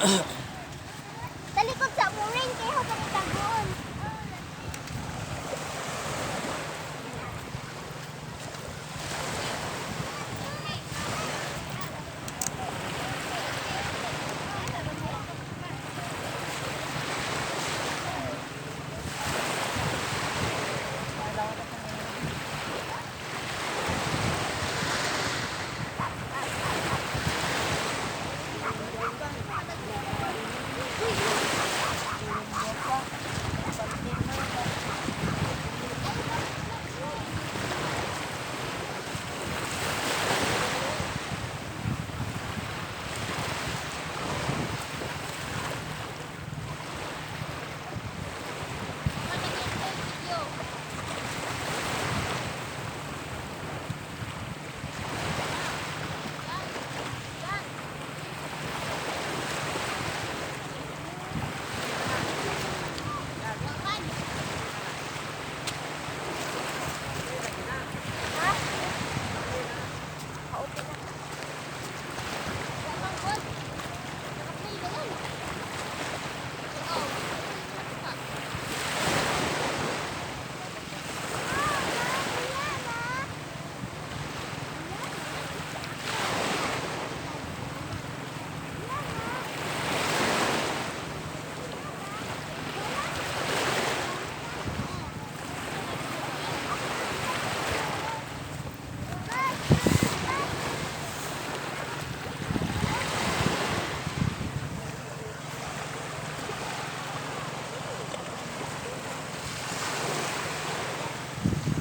Talikod sa muring kay ho kami taguon.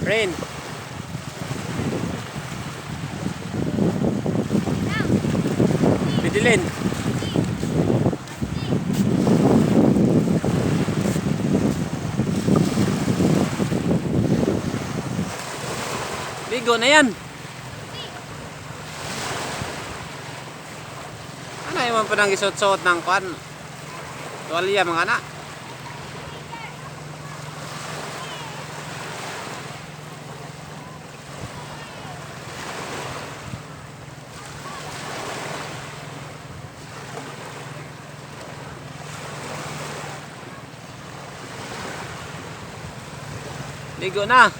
Rain. Pidilin. Ligo na yan. Ano yung pa nang isuot-suot ng kwan? Tuwalya mga anak. Ligo na.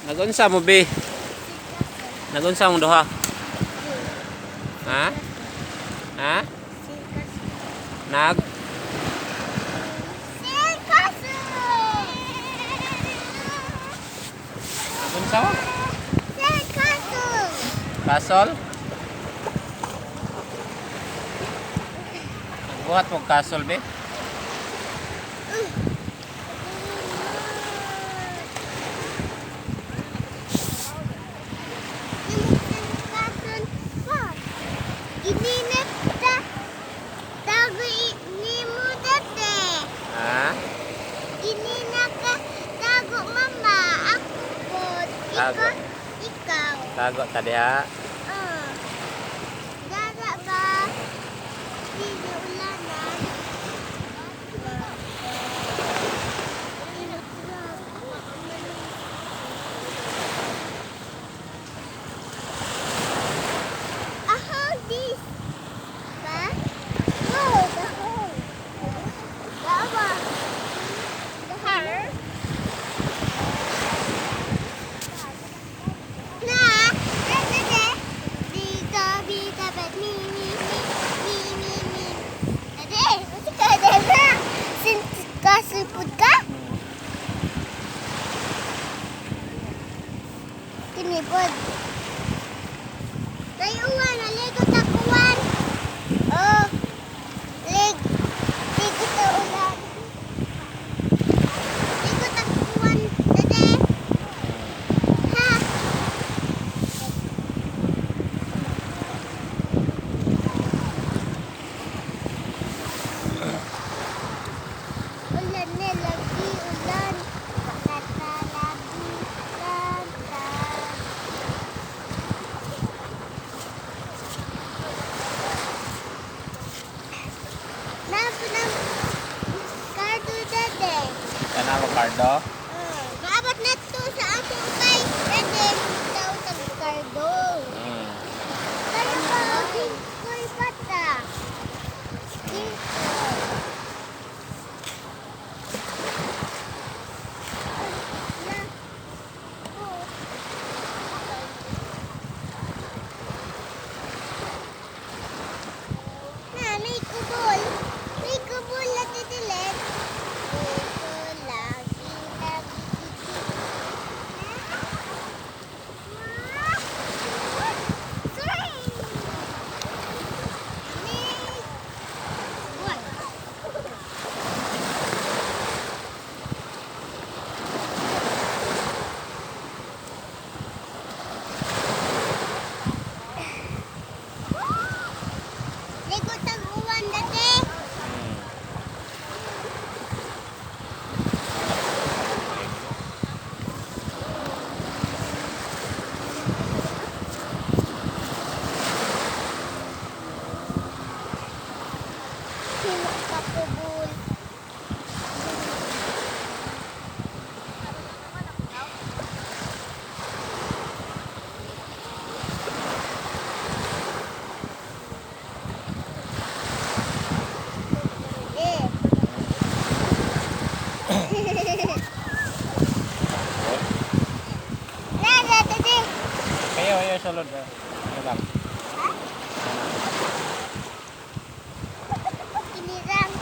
Nagunsa mo be? Nagunsa mo duha? Ha? Ha? Nag? Nagunsa mo? Kasol? Buhat mo kasol be? Tago. Ikaw. Tago tadi ha. Dada ba? Hindi ulanan. Hold this. Ba? Hold the hole. Dawa. The hair. Sipod ka? Tinipod. Nayuwan, naligot akuan. Oh, ligot sa ulan. Ligot akuan, dede. Ha? Ulan na lagi, ulan. Kata lagi, kata. Nam, kardo dede. Kana avocado? Maabot na to sa akong kay dede. Daw tag kardo. Kaya pa, koy pata. Dito. Na. Oh. Na, may kubol. May kubol na titilit. Ito lagi nagigigit. Sorry. What? Ligot ang uwan dati. Sino ka kubol? Eh. Nada, dati. Kayo sulod. Ano lang? Kinirang.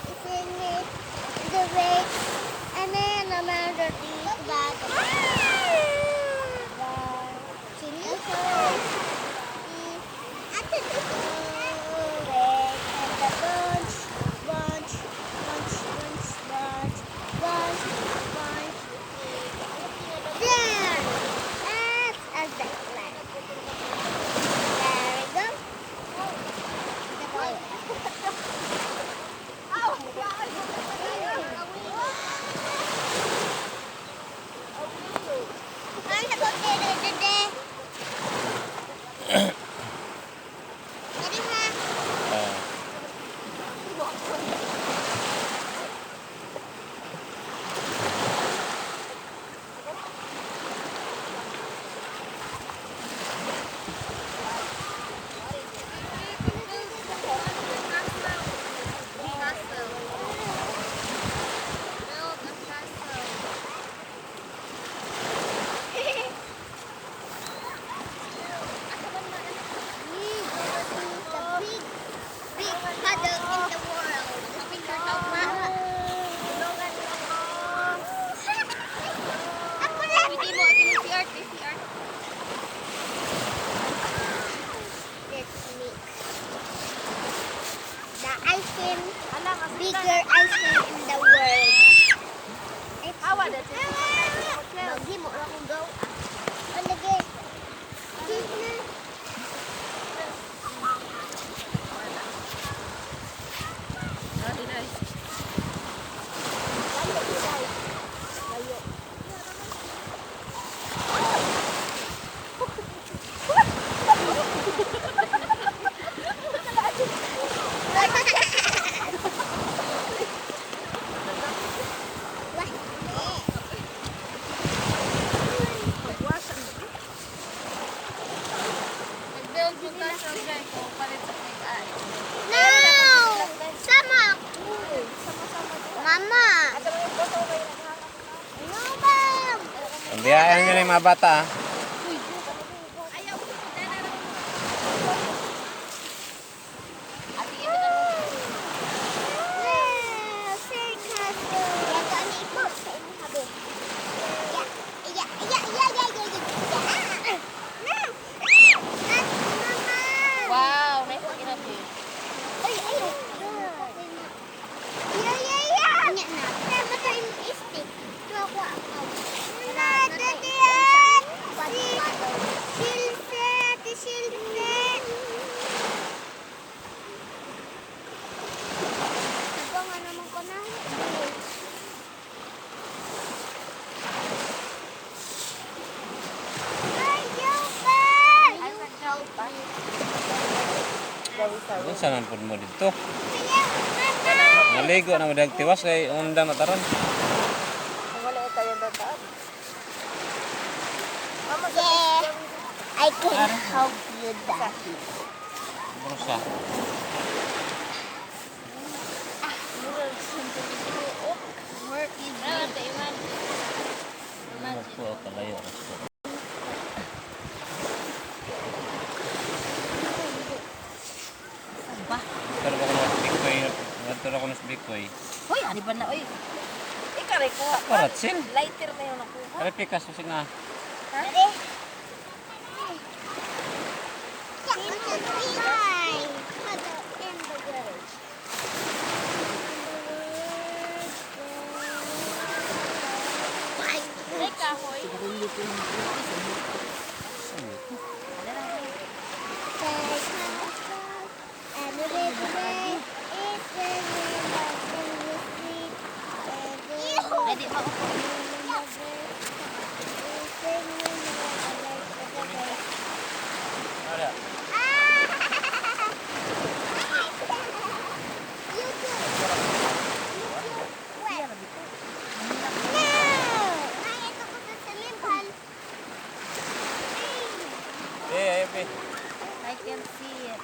Isn't it the way? And then the melody back. Chili sauce. And the bunch. There. That's a zipline. There we go. Ano sa pagkira dede? Dede ha? Bigger ice cream in the world. Bagi mo lang kung go. Ano lagi? Cheese na. Layo. Diyan nyo na yung mga bata ah. Wow, nice looking at you. Kung saan po mo dito? Naligo na mo tiwas kay undang na taron. Wala ito yung dataan. Yeah, I can help you, Daddy. Brusa. Work is good. Ano po kalayo. Pero ako na bigkoy. Pero ako na bigkoy. Hoy, ano ba na? Oy. Ikaray ko. Paratsin. Lighter na yung nakuha. Kaya pikas mo na. Ha? Ay, kahoy. Pwede maupo. Ada. Eh. I can see it.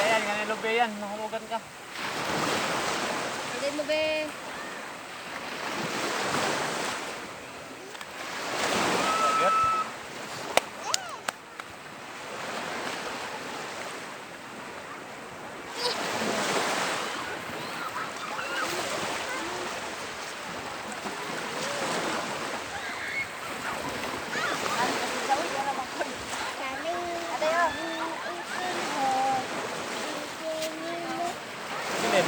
Ayan, ganun lobe yan. Mahulugan ka. Pwede mo be. Agad. Sinin.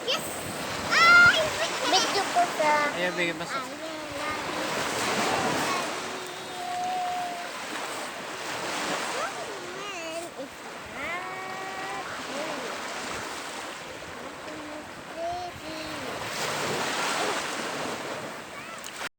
Yes! Ay! Medyo po sa... Ayan, bigyan masuk.